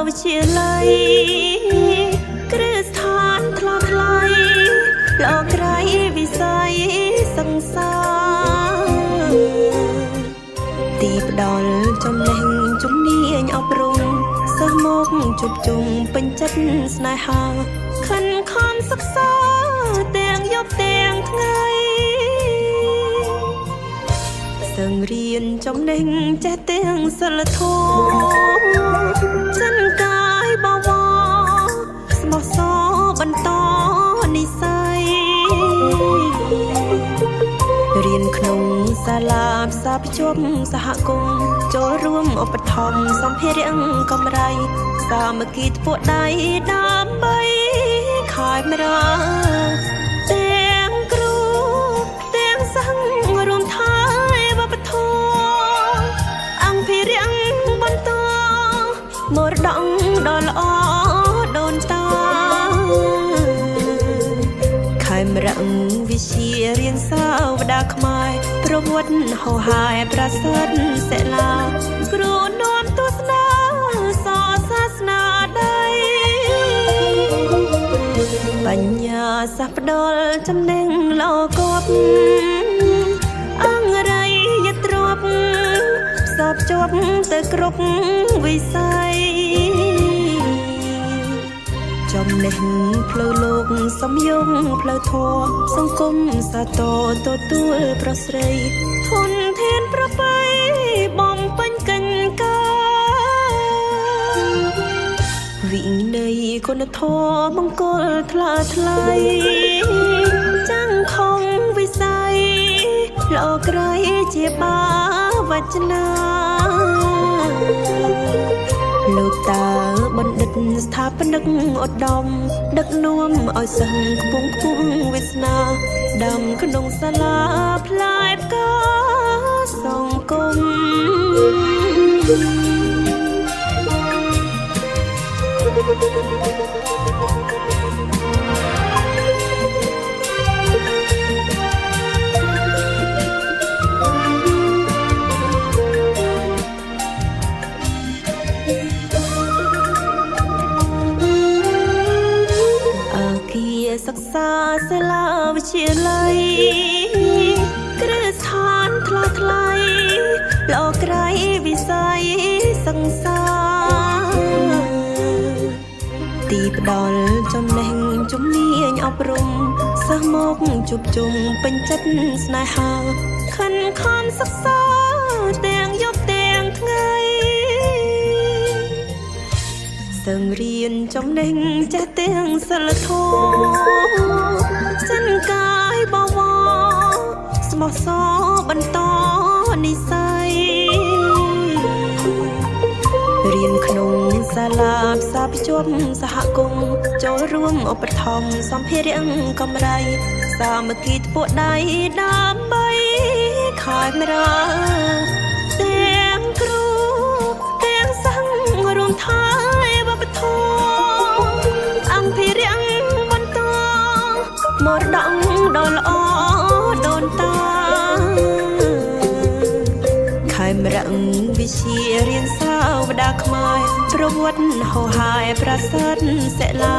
វិទ្យាល័យគ្រឹះស្ថានថ្លៃថ្លៃលោកក្រៃវិស័យសង្សារទីផ្ដល់ចំណេះជំនាញអប់រំសិស្សមកជួបជុំពេញចិត្តស្នេហាខិនខំសិក្សាទាំងយប់ទាំងថ្ងៃសឹងរៀនចំណេញចេះទាំងសិលធម៌ចិនកាយបវរស្មោះសរបន្តនិស្ស័យរៀនក្នុងសាលាផ្សារភ្ជាប់សហគមន៍ចូលរួមឧបត្ថម្ភសម្ភារៈកម្រៃសាមគ្គីធ្វើដៃដើម្បីខ້າຍមរទាំងគ្រូទាំងសិស្សរួមថែវប្បធម៌អង្គភិរៈបន្តមរតកដ៏ល្អដូនតាខែមរៈវិជារៀនសាវតាខ្មែរប្រវត្តិហោហាយប្រសិទ្ធសិលាគ្រូនាំទស្សនាសសាសនាដៃបញ្ញាសាផ្ដល់ចំណេញលោកប់អង្គរៃយទ្រពផ្សព្វជាប់ទៅគ្រប់វិស័យចំណេះផ្លូវលោកសំយងផ្លូវធម៌សង្គមសាទរទទួលប្រស្រីធនធានប្របីបំពេញកិញ្ញការវិន័យគុណធម៌មង្គលថ្លាថ្លៃចាំងខំវិស័យលោកក្រៃជាបាវចនាលោកតាបណ្ឌិតស្ថាបនិកឧត្តមដឹកនាំឲ្យសិស្សខ្ពង់ខ្ពស់វាសនាដាំក្នុងសាលាផ្លែផ្កាសង្គមសិក្សាសាលាវិទ្យាល័យគ្រឹះស្ថានថ្លៃថ្លៃលោកក្រៃវិស័យសង្សារទីផ្ដល់ចំណេះជំនាញអប់រំសិស្សមកជួបជុំពេញចិត្តស្នេហាខិនខំសិក្សាទាំងយប់ទាំងថ្ងៃសឹងរៀនចំណេញចេះទាំងសិលធម៌ចិនកាយបវរស្មោះសរបន្តនិស្ស័យរៀនក្នុងសាលាផ្សារភ្ជាប់សហគមន៍ចូលរួមឧបត្ថម្ភសម្ភារៈកម្រៃសាមគ្គីធ្វើដៃដើម្បីខ້າຍមរទាំងគ្រូទាំងសិស្សរួមថែវប្បធម៌អង្គភិរៈបន្តមរតកដ៏ល្អដូនតាខែមរៈវិជារៀនសាវតាខ្មែរប្រវត្តិហោហាយប្រសិទ្ធសិលា